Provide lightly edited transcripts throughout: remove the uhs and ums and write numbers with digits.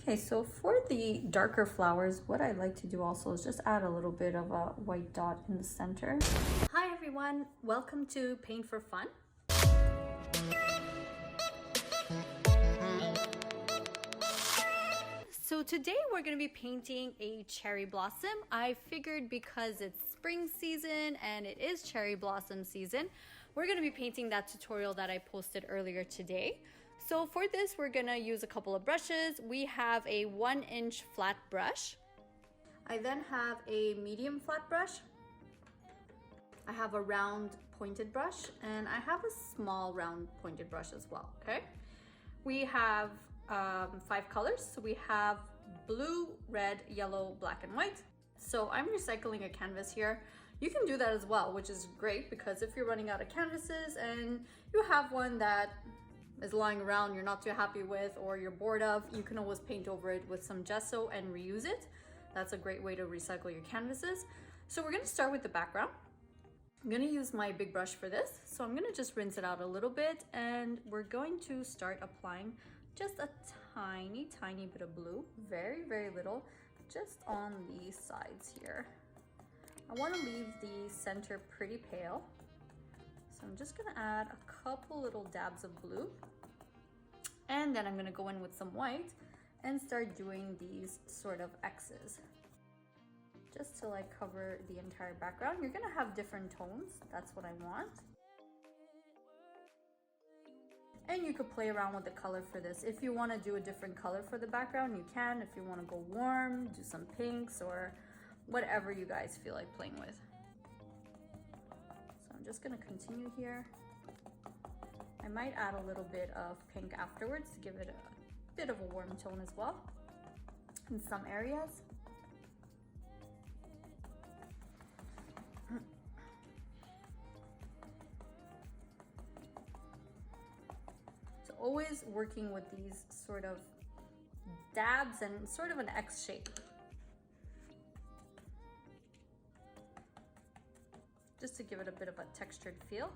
Okay, so for the darker flowers, what I like to do also is just add a little bit of a white dot in the center. Hi everyone, welcome to Paint for Fun. So today we're going to be painting a cherry blossom. I figured because it's spring season and it is cherry blossom season, we're going to be painting that tutorial that I posted earlier today. So for this, we're going to use a couple of brushes. We have a 1-inch flat brush. I then have a medium flat brush. I have a round pointed brush, and I have a small round pointed brush as well, okay? We have 5 colors. So we have blue, red, yellow, black, and white. So I'm recycling a canvas here. You can do that as well, which is great because if you're running out of canvases and you have one that is lying around you're not too happy with or you're bored of, you can always paint over it with some gesso and reuse it. That's a great way to recycle your canvases. So we're going to start with the background. I'm going to use my big brush for this. So I'm going to just rinse it out a little bit, and we're going to start applying just a tiny bit of blue, very little, just on the sides here. I want to leave the center pretty pale. So I'm just gonna add a couple little dabs of blue, and then I'm gonna go in with some white and start doing these sort of X's just to like cover the entire background. You're gonna have different tones, that's what I want. And you could play around with the color for this. If you want to do a different color for the background, you can. If you want to go warm, do some pinks or whatever you guys feel like playing with. I'm just gonna continue here. I might add a little bit of pink afterwards to give it a bit of a warm tone as well in some areas. So always working with these sort of dabs and sort of an X shape. Just to give it a bit of a textured feel.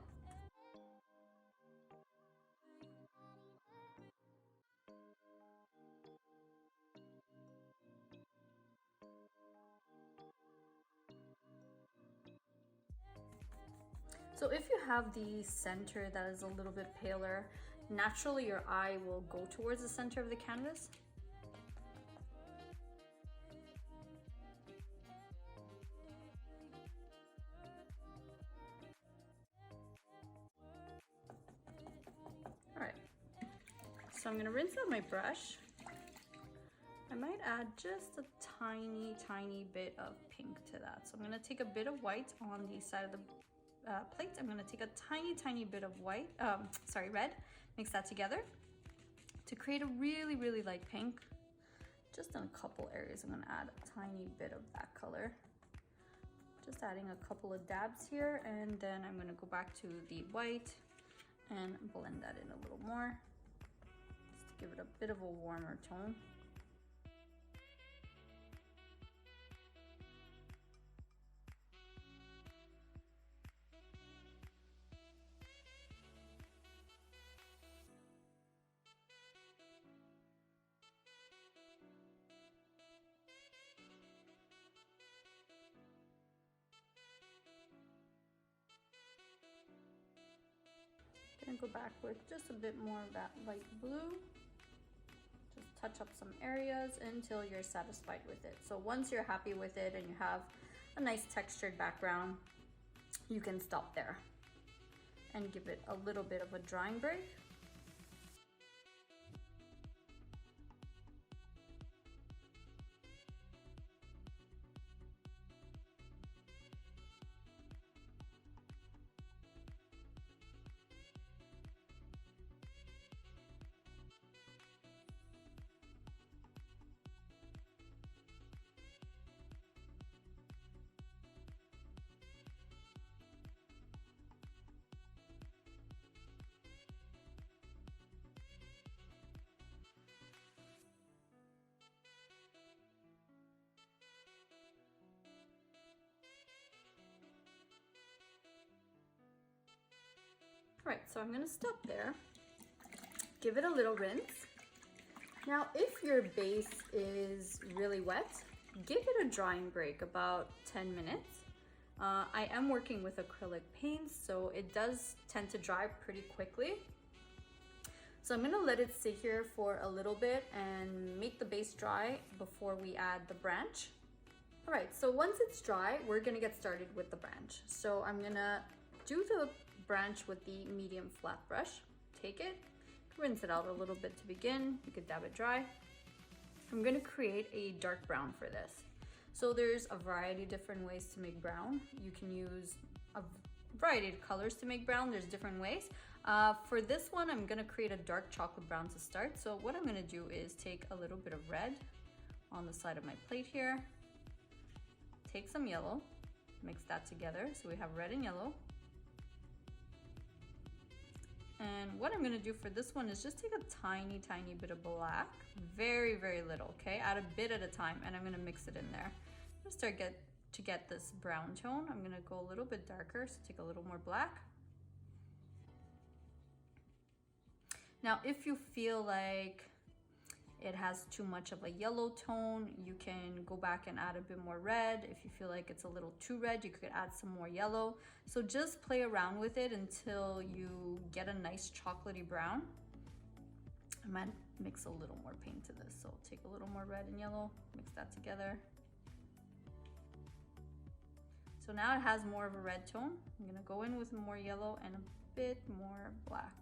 So if you have the center that is a little bit paler, naturally your eye will go towards the center of the canvas. Alright, so I'm going to rinse out my brush. I might add just a tiny bit of pink to that. So I'm going to take a bit of white on the side of the plate. I'm going to take a tiny bit of red, mix that together to create a really light pink. Just in a couple areas, I'm going to add a tiny bit of that color. Just adding a couple of dabs here, and then I'm going to go back to the white and blend that in a little more, just to give it a bit of a warmer tone. Gonna go back with just a bit more of that light blue. Just touch up some areas until you're satisfied with it. So once you're happy with it and you have a nice textured background, you can stop there and give it a little bit of a drying break. All right, so I'm gonna stop there, give it a little rinse. Now, if your base is really wet, give it a drying break, about 10 minutes. I am working with acrylic paints, so it does tend to dry pretty quickly. So I'm gonna let it sit here for a little bit and make the base dry before we add the branch. All right, so once it's dry, we're gonna get started with the branch. So I'm gonna do the branch with the medium flat brush. Take it, rinse it out a little bit to begin. You could dab it dry. I'm gonna create a dark brown for this. So there's a variety of different ways to make brown. You can use a variety of colors to make brown. There's different ways. For this one, I'm gonna create a dark chocolate brown to start. So what I'm gonna do is take a little bit of red on the side of my plate here. Take some yellow, mix that together. So we have red and yellow. And what I'm gonna do for this one is just take a tiny, tiny bit of black, very, very little, okay? Add a bit at a time, and I'm gonna mix it in there. Just to get this brown tone, I'm gonna go a little bit darker, so take a little more black. Now, if you feel like it has too much of a yellow tone, you can go back and add a bit more red. If you feel like it's a little too red, you could add some more yellow. So just play around with it until you get a nice chocolatey brown. I might mix a little more paint to this. So take a little more red and yellow, mix that together. So now it has more of a red tone. I'm gonna go in with more yellow and a bit more black.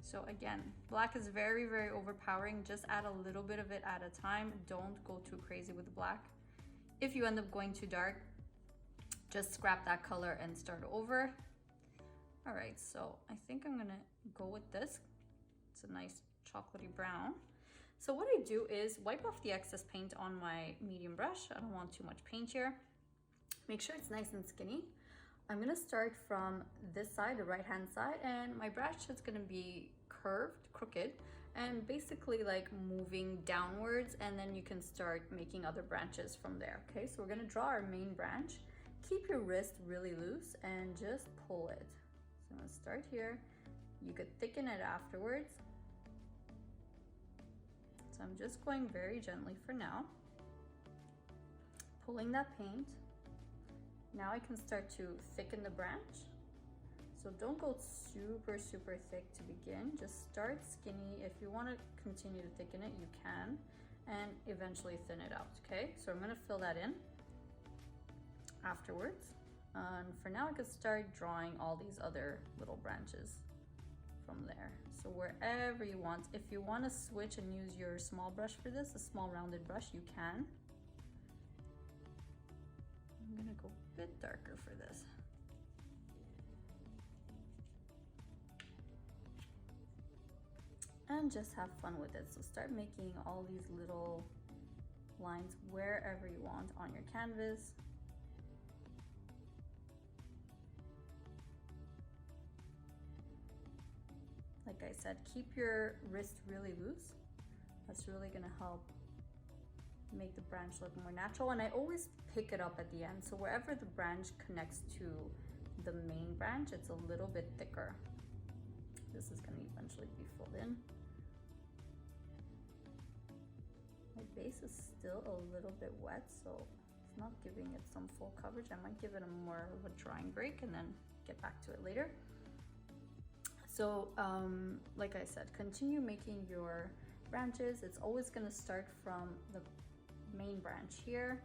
So again, black is very, very overpowering. Just add a little bit of it at a time. Don't go too crazy with the black. If you end up going too dark, just scrap that color and start over. All right, so I think I'm gonna go with this. It's a nice chocolatey brown. So what I do is wipe off the excess paint on my medium brush. I don't want too much paint here. Make sure it's nice and skinny. I'm gonna start from this side, the right-hand side, and my brush is gonna be curved, crooked, and basically like moving downwards, and then you can start making other branches from there, okay? So we're gonna draw our main branch. Keep your wrist really loose and just pull it. So I'm gonna start here. You could thicken it afterwards. So I'm just going very gently for now, pulling that paint. Now I can start to thicken the branch. So don't go super, super thick to begin. Just start skinny. If you want to continue to thicken it, you can, and eventually thin it out, okay? So I'm gonna fill that in afterwards. And for now, I could start drawing all these other little branches from there. So wherever you want. If you want to switch and use your small brush for this, a small rounded brush, you can. I'm gonna go a bit darker for this. And just have fun with it. So start making all these little lines wherever you want on your canvas. Like I said, keep your wrist really loose. That's really gonna help make the branch look more natural. And I always pick it up at the end. So wherever the branch connects to the main branch, it's a little bit thicker. This is gonna eventually be filled in. My base is still a little bit wet, so it's not giving it some full coverage. I might give it a more of a drying break and then get back to it later. So like I said, continue making your branches. It's always gonna start from the main branch here,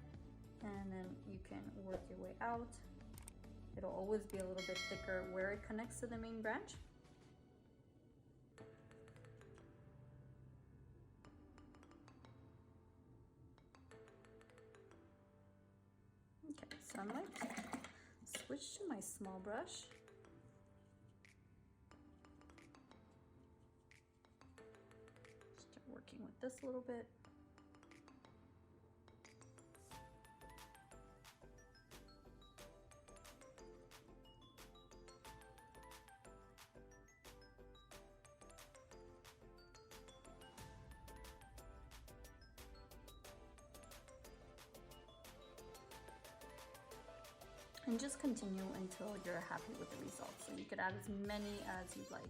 and then you can work your way out. It'll always be a little bit thicker where it connects to the main branch. Okay, so I might switch to my small brush. Start working with this a little bit. And just continue until you're happy with the results. So you could add as many as you'd like.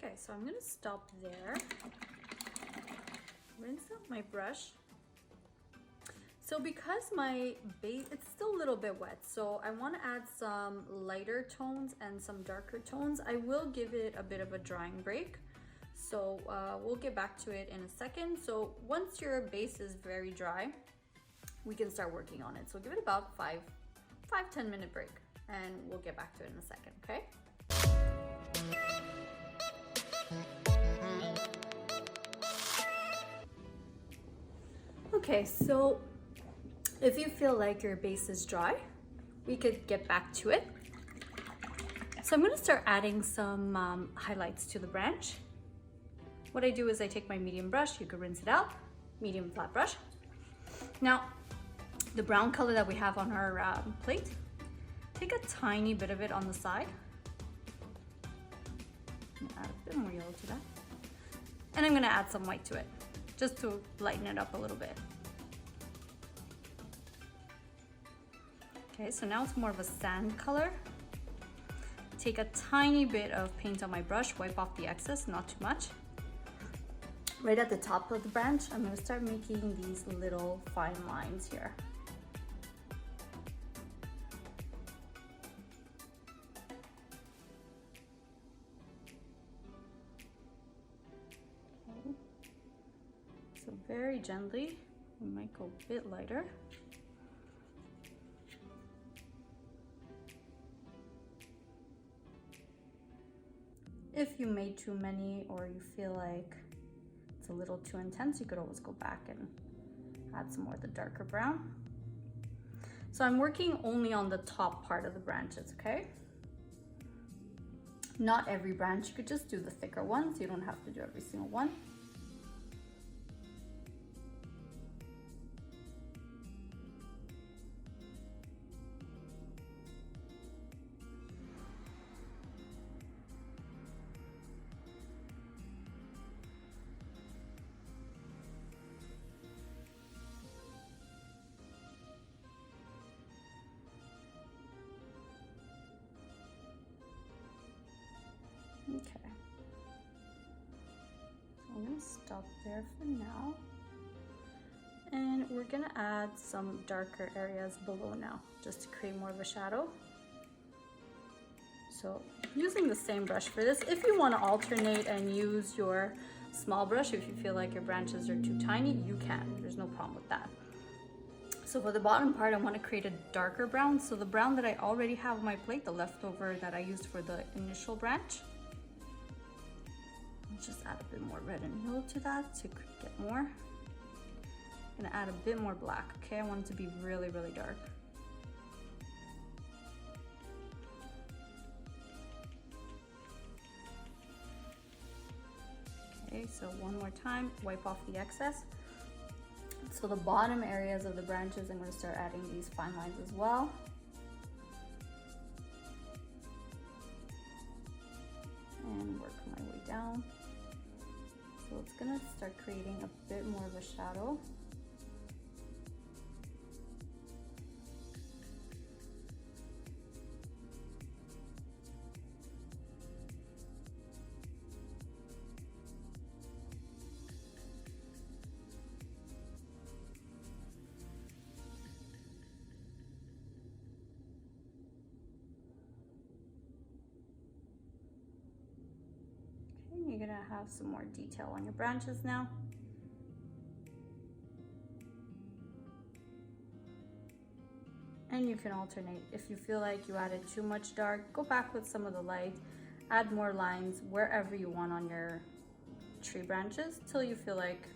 Okay, so I'm gonna stop there. Rinse out my brush. So because my base, it's still a little bit wet, so I want to add some lighter tones and some darker tones. I will give it a bit of a drying break. So we'll get back to it in a second. So once your base is very dry, we can start working on it. So give it about 5-10 minute break, and we'll get back to it in a second, okay? Okay, so if you feel like your base is dry, we could get back to it. So I'm gonna start adding some highlights to the branch. What I do is I take my medium brush, you could rinse it out, medium flat brush. Now, the brown color that we have on our plate, take a tiny bit of it on the side. I'm gonna add a bit more yellow to that. And I'm gonna add some white to it, just to lighten it up a little bit. Okay, so now it's more of a sand color. Take a tiny bit of paint on my brush, wipe off the excess, not too much. Right at the top of the branch, I'm gonna start making these little fine lines here. Okay. So very gently, we might go a bit lighter. If you made too many or you feel like it's a little too intense, you could always go back and add some more of the darker brown. So I'm working only on the top part of the branches, okay? Not every branch, you could just do the thicker ones. You don't have to do every single one. Okay, so I'm gonna stop there for now. And we're gonna add some darker areas below now, just to create more of a shadow. So using the same brush for this. If you want to alternate and use your small brush, if you feel like your branches are too tiny, you can. There's no problem with that. So for the bottom part, I want to create a darker brown. So the brown that I already have on my plate, the leftover that I used for the initial branch, I'll just add a bit more red and yellow to that to get more. I'm gonna add a bit more black, okay? I want it to be really, really dark. Okay, so one more time, wipe off the excess. So the bottom areas of the branches, I'm going to start adding these fine lines as well. And work my way down. So it's going to start creating a bit more of a shadow. You're gonna have some more detail on your branches now. And you can alternate. If you feel like you added too much dark, go back with some of the light, add more lines wherever you want on your tree branches till you feel like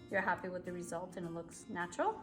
you're happy with the result and it looks natural.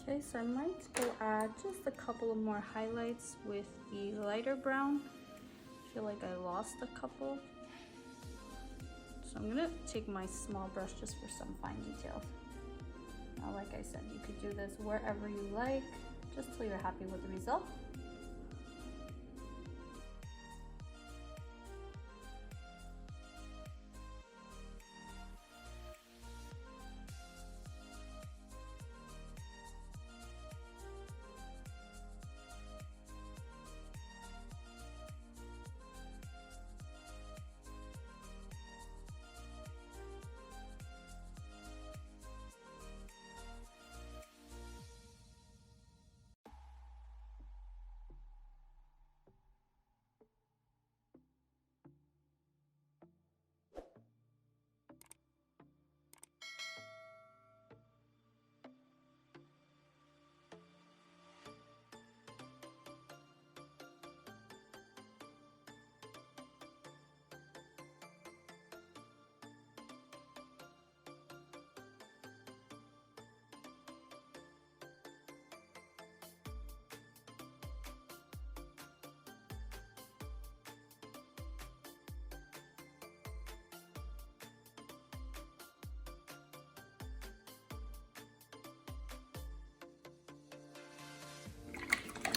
Okay, so I might go add just a couple of more highlights with the lighter brown. I feel like I lost a couple. So I'm gonna take my small brush just for some fine details. Now, like I said, you could do this wherever you like, just till you're happy with the result.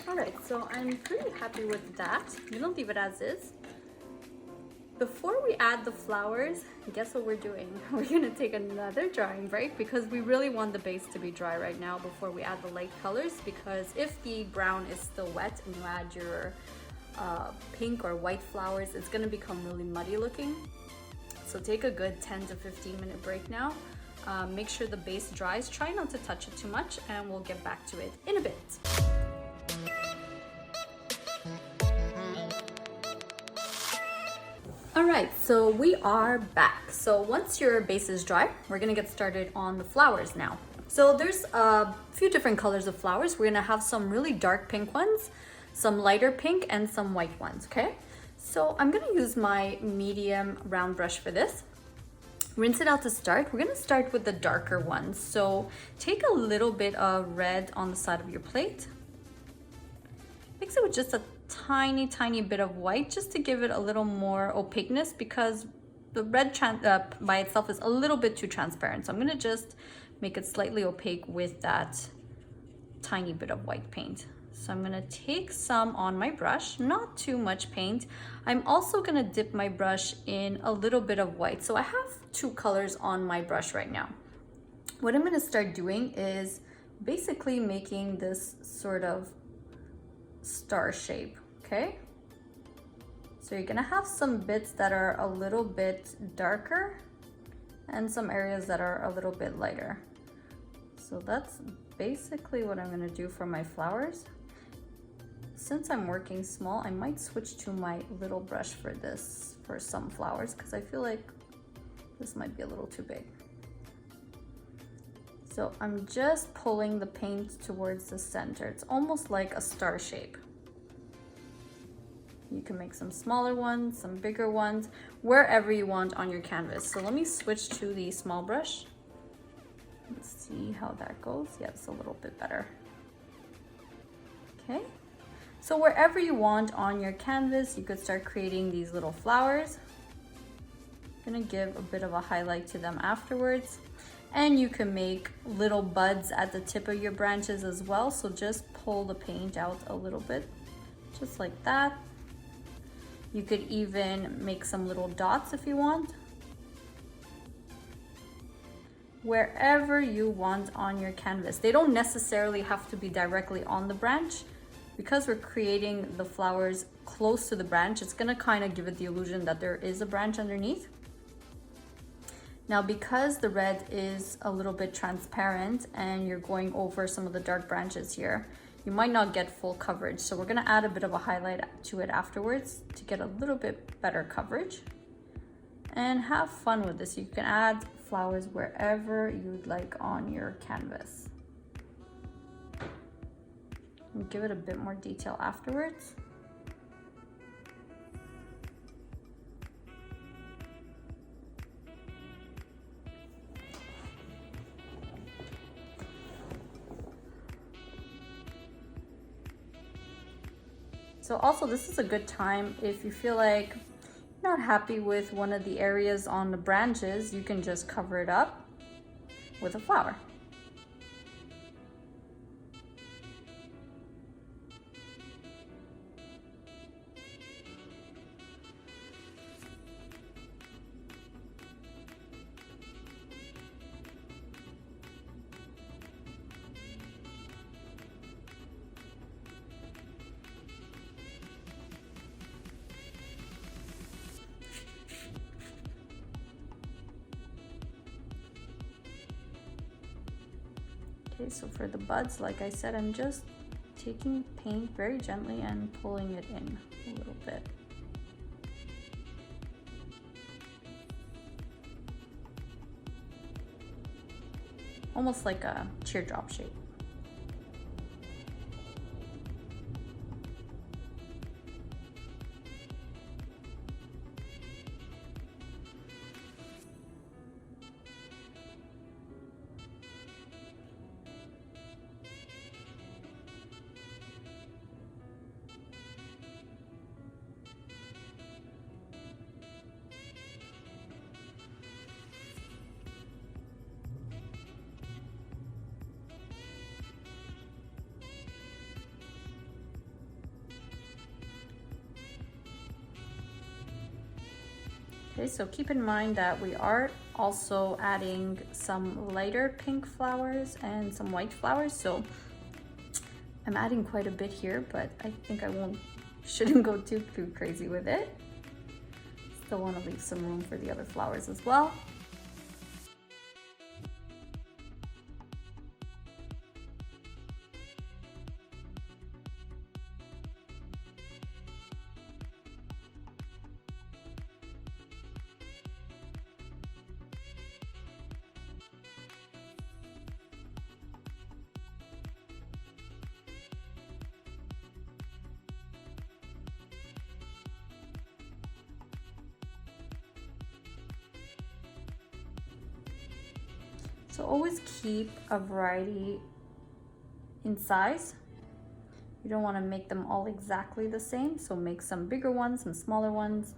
Alright, so I'm pretty happy with that. I'm gonna leave it as is. Before we add the flowers, guess what we're doing? We're gonna take another drying break because we really want the base to be dry right now before we add the light colors, because if the brown is still wet and you add your pink or white flowers, it's gonna become really muddy looking. So take a good 10 to 15 minute break now. Make sure the base dries. Try not to touch it too much and we'll get back to it in a bit. All right, so we are back. So once your base is dry, we're gonna get started on the flowers now. So there's a few different colors of flowers. We're gonna have some really dark pink ones, some lighter pink, and some white ones, okay? So I'm gonna use my medium round brush for this. Rinse it out to start. We're gonna start with the darker ones. So take a little bit of red on the side of your plate. Mix it with just a tiny bit of white just to give it a little more opaqueness, because the red by itself is a little bit too transparent. So I'm gonna just make it slightly opaque with that tiny bit of white paint. So I'm gonna take some on my brush, not too much paint. I'm also gonna dip my brush in a little bit of white. So I have two colors on my brush right now. What I'm gonna start doing is basically making this sort of star shape, okay? So you're gonna have some bits that are a little bit darker and some areas that are a little bit lighter. So that's basically what I'm gonna do for my flowers. Since I'm working small, I might switch to my little brush for this, for some flowers, because I feel like this might be a little too big. So I'm just pulling the paint towards the center. It's almost like a star shape. You can make some smaller ones, some bigger ones, wherever you want on your canvas. So let me switch to the small brush. Let's see how that goes. Yeah, it's a little bit better. Okay. So wherever you want on your canvas, you could start creating these little flowers. I'm gonna give a bit of a highlight to them afterwards. And you can make little buds at the tip of your branches as well. So just pull the paint out a little bit, just like that. You could even make some little dots if you want. Wherever you want on your canvas. They don't necessarily have to be directly on the branch. Because we're creating the flowers close to the branch, it's gonna kind of give it the illusion that there is a branch underneath. Now, because the red is a little bit transparent and you're going over some of the dark branches here, you might not get full coverage. So we're gonna add a bit of a highlight to it afterwards to get a little bit better coverage. And have fun with this. You can add flowers wherever you'd like on your canvas. And give it a bit more detail afterwards. So also, this is a good time if you feel like you're not happy with one of the areas on the branches, you can just cover it up with a flower. Okay, so for the buds, like I said, I'm just taking paint very gently and pulling it in a little bit. Almost like a teardrop shape. Okay, so keep in mind that we are also adding some lighter pink flowers and some white flowers. So I'm adding quite a bit here, but I think shouldn't go too crazy with it. Still want to leave some room for the other flowers as well. So always keep a variety in size. You don't want to make them all exactly the same, so make some bigger ones, some smaller ones.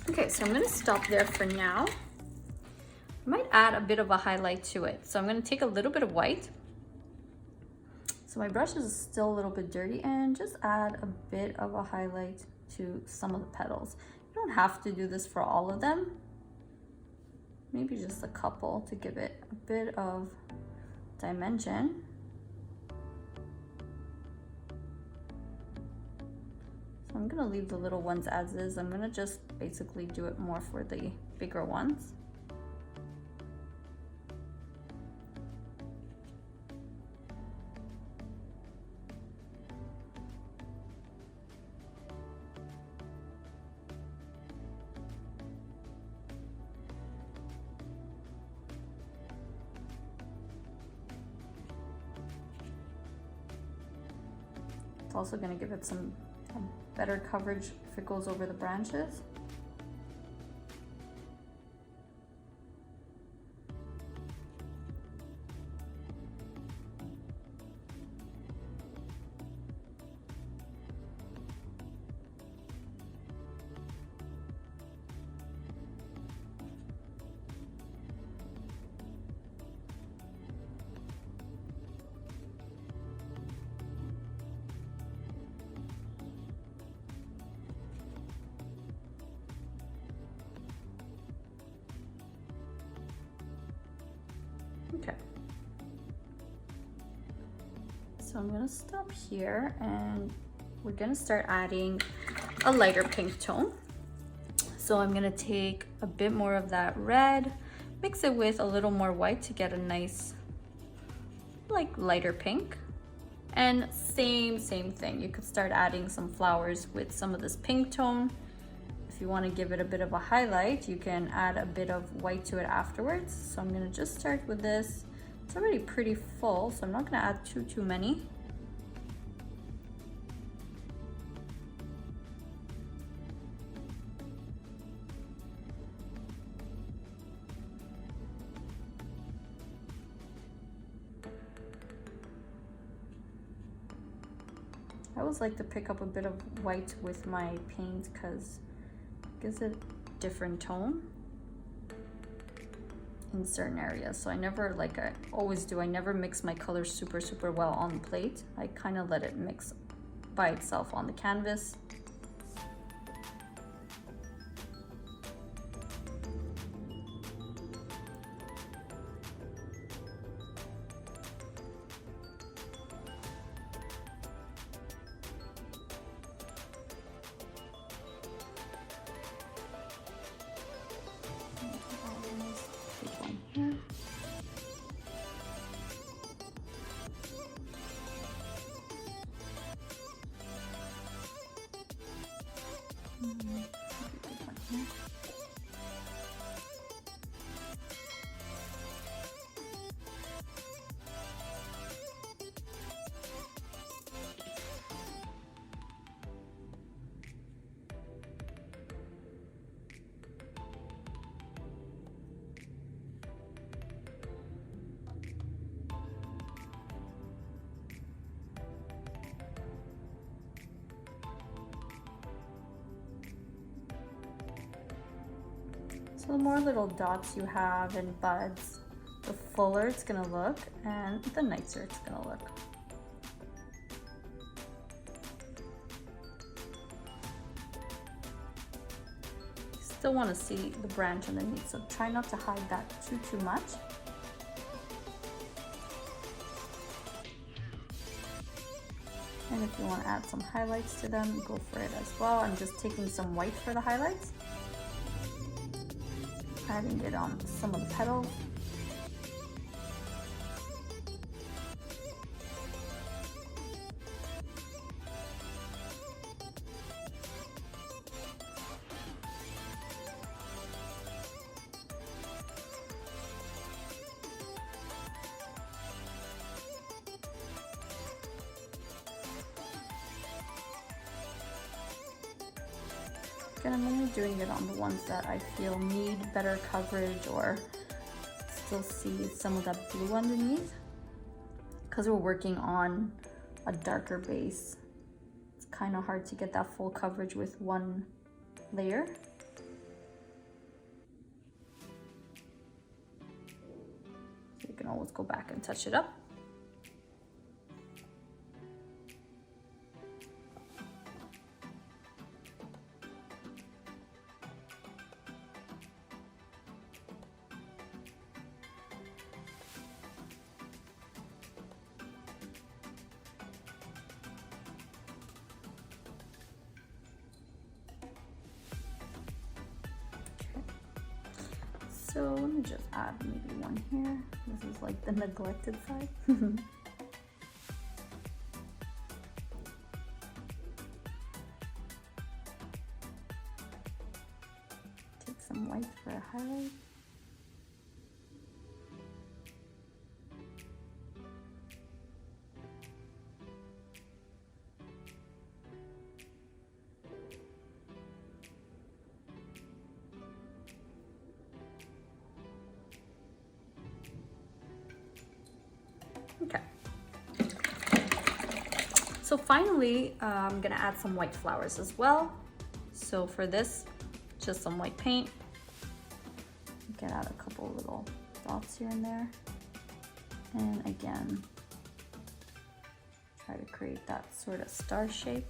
Okay, so I'm gonna stop there for now. I might add a bit of a highlight to it. So I'm gonna take a little bit of white. So my brush is still a little bit dirty, and just add a bit of a highlight to some of the petals. You don't have to do this for all of them. Maybe just a couple to give it a bit of dimension. So I'm gonna leave the little ones as is. I'm gonna just basically do it more for the bigger ones. It's also gonna give it some better coverage if it goes over the branches. Okay. So I'm gonna stop here, and we're gonna start adding a lighter pink tone. So I'm gonna take a bit more of that red, mix it with a little more white to get a nice, like, lighter pink. And same thing. You could start adding some flowers with some of this pink tone. If you want to give it a bit of a highlight, you can add a bit of white to it afterwards. So I'm going to just start with this. It's already pretty full, so I'm not going to add too many. I always like to pick up a bit of white with my paint because it gives it a different tone in certain areas. So I never, like I always do, I never mix my colors super well on the plate. I kind of let it mix by itself on the canvas. So the more little dots you have and buds, the fuller it's gonna look and the nicer it's gonna look. Still want to see the branch underneath, so try not to hide that too much. And if you want to add some highlights to them, go for it as well. I'm just taking some white for the highlights, adding it on some of the petals. And I'm only doing it on the ones that I feel need better coverage or still see some of that blue underneath. Because we're working on a darker base, it's kind of hard to get that full coverage with one layer. So you can always go back and touch it up. So let me just add maybe one here. This is like the neglected side. Take some white for a highlight. Okay. So finally, I'm gonna add some white flowers as well. So for this, just some white paint. You can add a couple little dots here and there. And again, try to create that sort of star shape.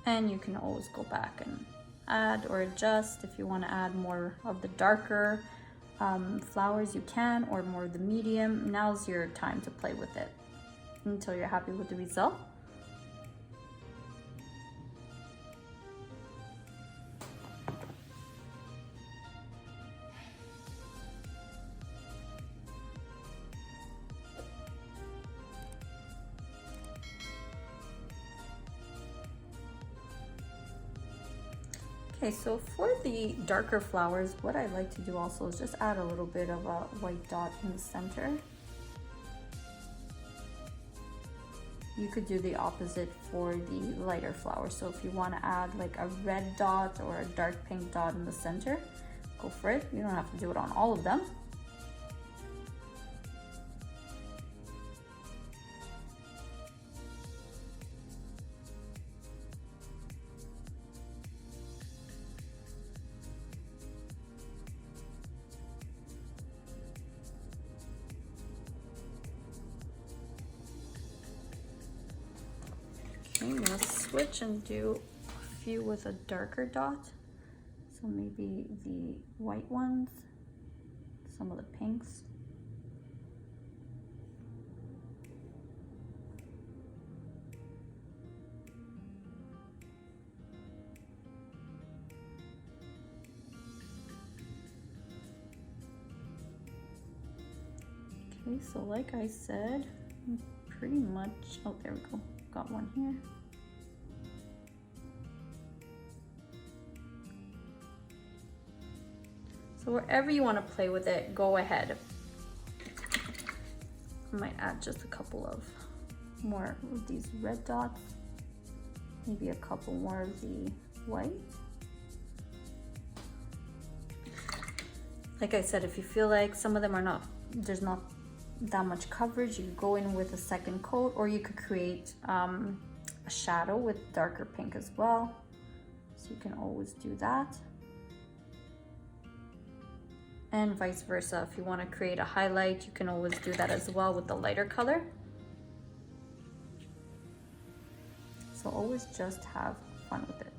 And you can always go back and add or adjust. If you want to add more of the darker flowers, you can, or more of the medium. Now's your time to play with it until you're happy with the result. Okay, so for the darker flowers, what I like to do also is just add a little bit of a white dot in the center. You could do the opposite for the lighter flowers. So if you want to add like a red dot or a dark pink dot in the center, go for it. You don't have to do it on all of them. Okay, I'm gonna switch and do a few with a darker dot. So maybe the white ones, some of the pinks. Okay, so like I said, pretty much, oh, there we go, got one here. So wherever you want to play with it, go ahead. I might add just a couple of more of these red dots, maybe a couple more of the white. Like I said, if you feel like some of them are not, there's not that much coverage, you could go in with a second coat, or you could create a shadow with darker pink as well. So you can always do that. And vice versa, if you want to create a highlight, you can always do that as well with the lighter color. So always just have fun with it.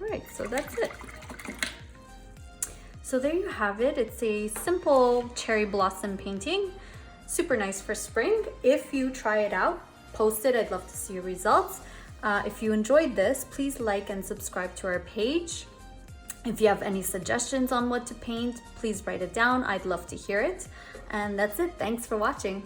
All right, so that's it. So there you have it. It's a simple cherry blossom painting. Super nice for spring. If you try it out, post it. I'd love to see your results. If you enjoyed this, please like and subscribe to our page. If you have any suggestions on what to paint, please write it down. I'd love to hear it. And that's it. Thanks for watching.